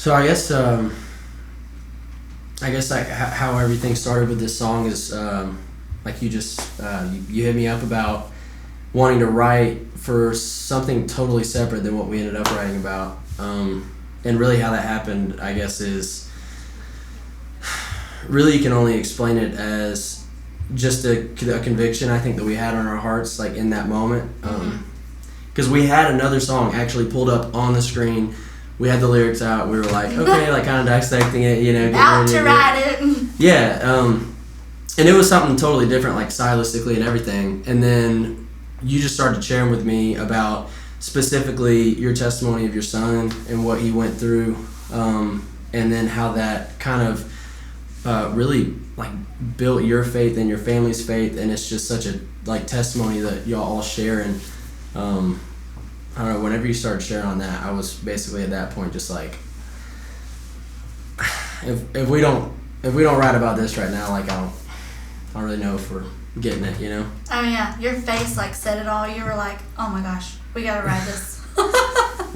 So I guess like how everything started with this song is like you just you hit me up about wanting to write for something totally separate than what we ended up writing about, and really how that happened, I guess, is really you can only explain it as just a conviction I think that we had on our hearts, like in that moment, because we had another song actually pulled up on the screen. We had the lyrics out. We were like, okay, like kind of dissecting it, you know, out to write it. Yeah, and it was something totally different, like stylistically and everything. And then you just started sharing with me about specifically your testimony of your son and what he went through, and then how that kind of really like built your faith and your family's faith. And it's just such a like testimony that y'all all share. And I don't know, whenever you started sharing on that, I was basically at that point just like, if we don't write about this right now, like I don't really know if we're getting it, you know? Oh yeah, your face like said it all. You were like, oh my gosh, we gotta write this.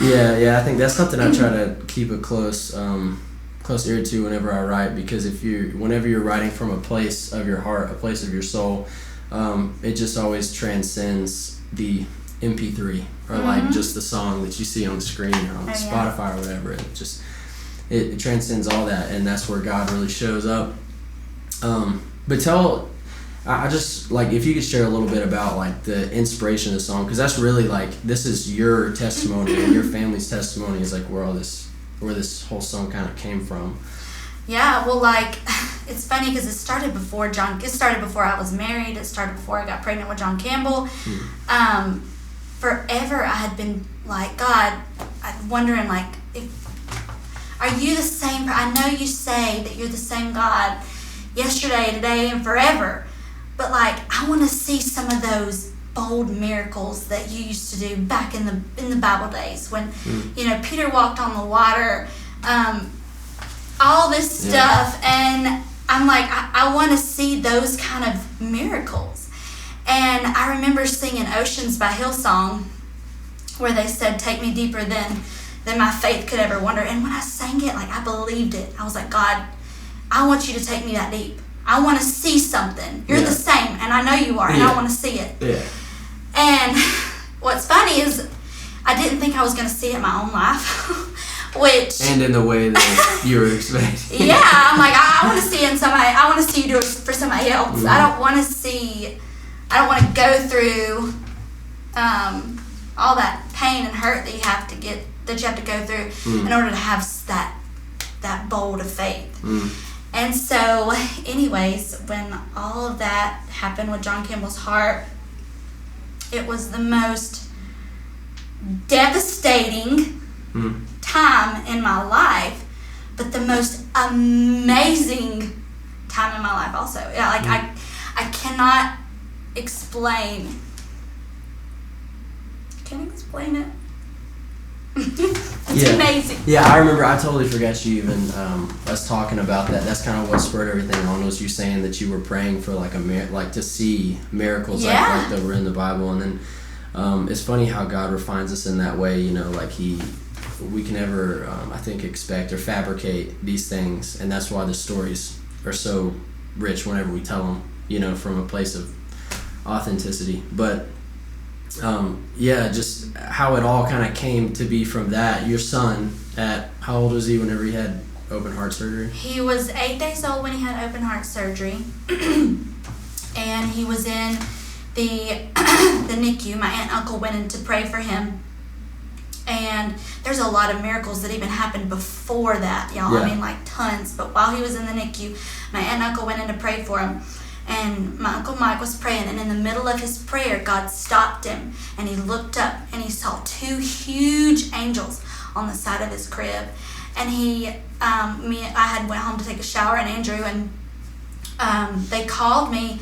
yeah, I think that's something I try to keep a close ear to whenever I write, because whenever you're writing from a place of your heart, a place of your soul, it just always transcends the MP3 or like just the song that you see on the screen or on Spotify or whatever. It transcends all that, and that's where God really shows up. But I just like if you could share a little bit about like the inspiration of the song, because that's really like this is your testimony and your family's testimony is like where this whole song kind of came from. Yeah, well, like it's funny because it started before I was married. It started before I got pregnant with John Campbell. Forever I had been like, God, I'm wondering like, are you the same? I know you say that you're the same God yesterday, today, and forever, but like I want to see some of those bold miracles that you used to do back in the Bible days when you know Peter walked on the water, all this stuff, and I'm like I want to see those kind of miracles. And I remember singing Oceans by Hillsong, where they said, take me deeper than my faith could ever wonder. And when I sang it, like I believed it. I was like, God, I want you to take me that deep. I want to see something. You're the same, and I know you are, and I want to see it. Yeah. And what's funny is I didn't think I was going to see it in my own life, and in the way that you were expecting. Yeah, I'm like, I want to see it in somebody. I want to see you do it for somebody else. I don't want to go through all that pain and hurt that you have to go through in order to have that bold of faith. And so, anyways, when all of that happened with John Campbell's heart, it was the most devastating time in my life, but the most amazing time in my life also. Yeah, like I cannot explain. Can't explain it. It's amazing. Yeah, I remember. I totally forgot you even us talking about that. That's kind of what spurred everything on. Was you saying that you were praying for like to see miracles like that were in the Bible, and then it's funny how God refines us in that way. You know, like we can never I think expect or fabricate these things, and that's why the stories are so rich whenever we tell them. You know, from a place of authenticity, but just how it all kind of came to be from that. Your son, how old was he whenever he had open heart surgery? He was 8 days old when he had open heart surgery, and he was in the NICU. My aunt and uncle went in to pray for him, and there's a lot of miracles that even happened before that, y'all. I mean, like tons. But while he was in the NICU, my aunt and uncle went in to pray for him. And my Uncle Mike was praying, and in the middle of his prayer, God stopped him, and he looked up, and he saw 2 huge angels on the side of his crib. And I had went home to take a shower, and Andrew, and they called me,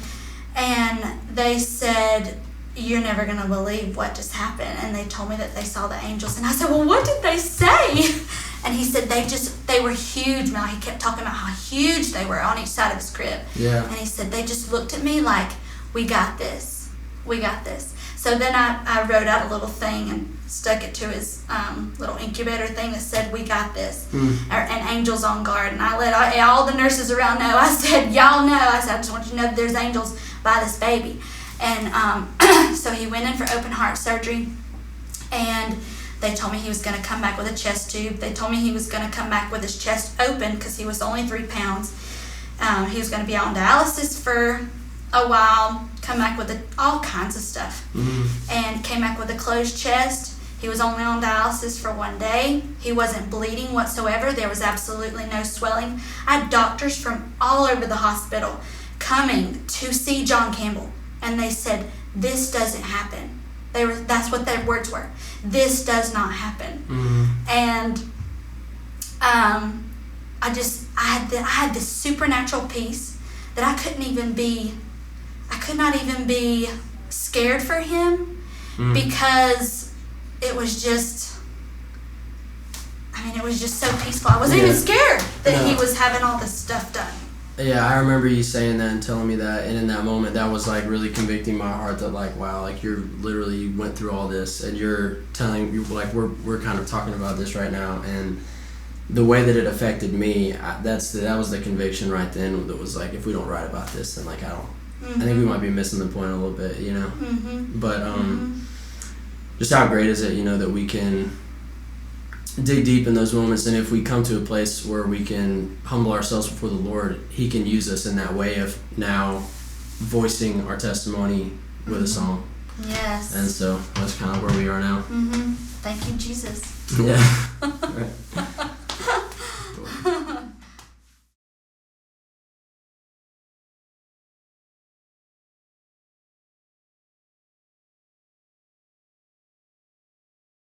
and they said, you're never going to believe what just happened. And they told me that they saw the angels, and I said, well, what did they say? And he said they were huge. Now he kept talking about how huge they were on each side of his crib. Yeah. And he said they just looked at me like, we got this. We got this. So then I wrote out a little thing and stuck it to his little incubator thing that said, "We got this," and angels on guard. And I let all the nurses around know. I said, "Y'all know." I said, "I just want you to know that there's angels by this baby." And so he went in for open heart surgery, and they told me he was going to come back with a chest tube. They told me he was going to come back with his chest open because he was only 3 pounds. He was going to be on dialysis for a while, come back with all kinds of stuff. And came back with a closed chest. He was only on dialysis for 1 day. He wasn't bleeding whatsoever. There was absolutely no swelling. I had doctors from all over the hospital coming to see John Campbell, and they said, "This doesn't happen." That's what their words were. "This does not happen." And I had this supernatural peace that I could not even be scared for him, because it was just so peaceful. I wasn't even scared that he was having all this stuff done. Yeah, I remember you saying that and telling me that, and in that moment, that was like really convicting my heart that like, wow, like you went through all this, and you're telling me like we're kind of talking about this right now, and the way that it affected me, that was the conviction right then. That was like, if we don't write about this, then like I think we might be missing the point a little bit, you know. But just how great is it, you know, that we can dig deep in those moments, and if we come to a place where we can humble ourselves before the Lord, He can use us in that way of now voicing our testimony with a song. Yes. And so that's kind of where we are now. Thank you, Jesus. Yeah. Right.